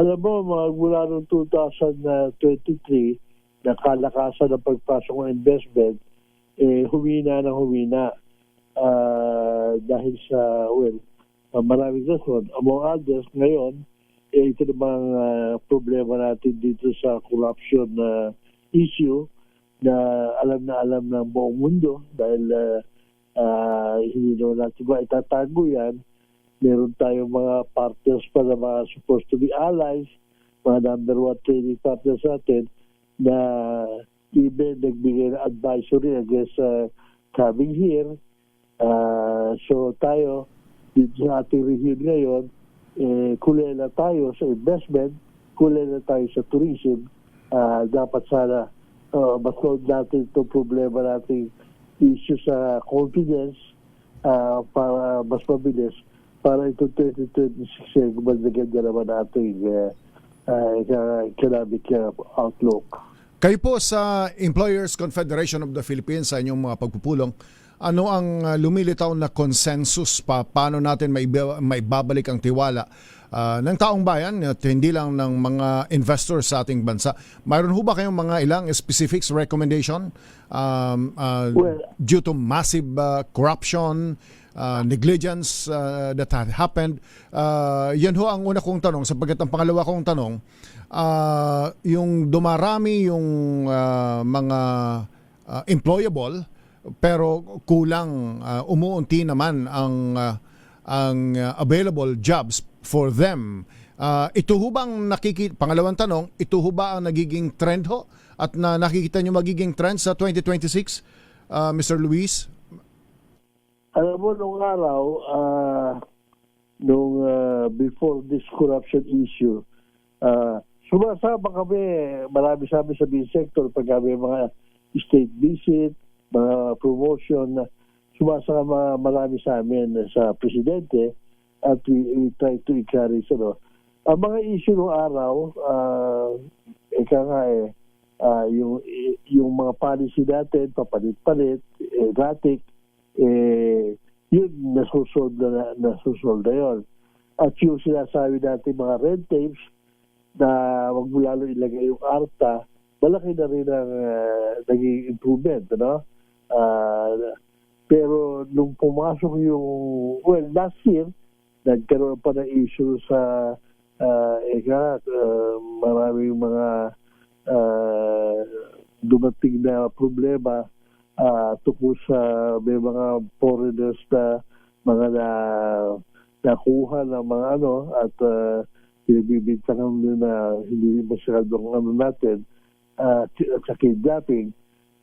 Alam mo, magmula noong 2023, na kalakasan ng pagpasok ng investment, humina ng humina. Dahil sa, maraming rason. Among others, ngayon, ito namang problema natin dito sa corruption issue na alam ng buong mundo dahil hindi naman natin ba itatago yan. Meron tayong mga partners pa na mga supposed to be allies, mga number one trading partners natin na even nagbigay ng advisory against coming here. So tayo, dito sa ating review ngayon, kulela tayo sa investment, kulela tayo sa tourism. Dapat sana mas-solve natin itong problema nating issue sa confidence para mas mabilis para ito 2026 gumaganda naman ating economic outlook. Kayo po sa Employers Confederation of the Philippines, sa inyong mga pagpupulong, ano ang lumilitaw na consensus paano natin maibabalik ang tiwala ng taong bayan at hindi lang ng mga investors sa ating bansa? Mayroon ho ba kayong mga ilang specifics recommendation due to massive corruption, negligence that had happened? Yan ho ang una kong tanong, sapagkat ang pangalawa kong tanong, yung dumarami yung mga employable pero kulang, umuunti naman ang available jobs for them. Ito ho bang pangalawang tanong, ito ho ba ang nagiging trend ho at nakikita nyo magiging trend sa 2026, Mr. Luis? Alam mo, nung araw, before this corruption issue, sumasama kami, marami sa amin sa business sector, pag kami mga state visit, mga promotion, sumasama marami sa amin sa presidente at we try to encourage. Ang mga issue ng araw, yung mga policy natin, papalit-palit, erratic, yun, nasusolve na yun. At yung sinasabi natin mga red tapes na wag mo lalo ilagay yung ARTA, malaki na rin ang naging improvement, pero nung pumasok yung, last year, nagkaroon pa ng issue sa maraming mga dumating na problema tungkol sa may mga foreigners na mga nakuha ng mga at pinibibintangan na hindi masyadong natin sa kidnapping,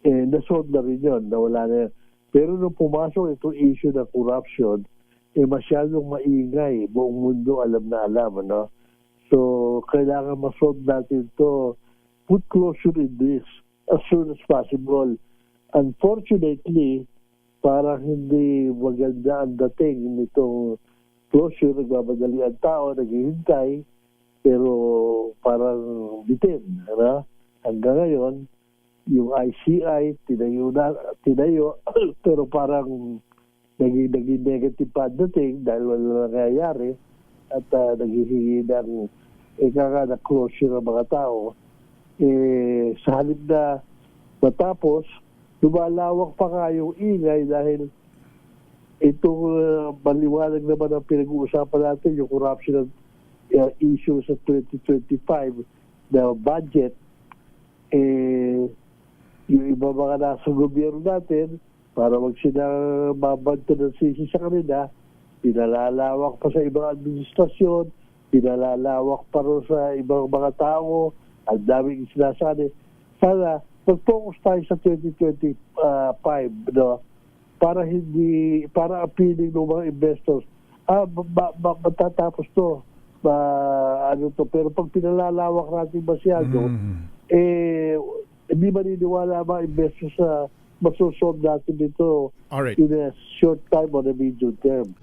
nasolve na rin yun, nawala na yun. Pero nung pumasok itong issue ng corruption, masyadong maingay, buong mundo alam na alam, So, kailangan masolve natin to, put closure in this as soon as possible. Unfortunately, parang hindi maganda ang dating nitong closure, nagmamadali ang tao, naghihintay, pero parang bitin, Hanggang ngayon, yung ICI, tinayo, pero parang naging negative pa dating dahil wala nangyayari at naghihingi ng na closure ng mga tao. Sa halip na matapos, lumalawak pa nga yung ingay dahil itong maliwanag naman ang pinag-uusapan natin, yung corruption issue sa 2025 na budget, yung iba mga nasa gobyerno natin, para wag sila mabanto ng sisi sa kanila, pinalalawak pa sa ibang administrasyon, pinalalawak pa rin sa ibang mga tao, ang daming sinasabi. Sana, mag-focus tayo sa 2025, para appealing ng mga investors. Matatapos to, pero pag pinalalawak natin masyado, hindi maniniwala mga investors sa masosolve natin dito in a short time or a medium term.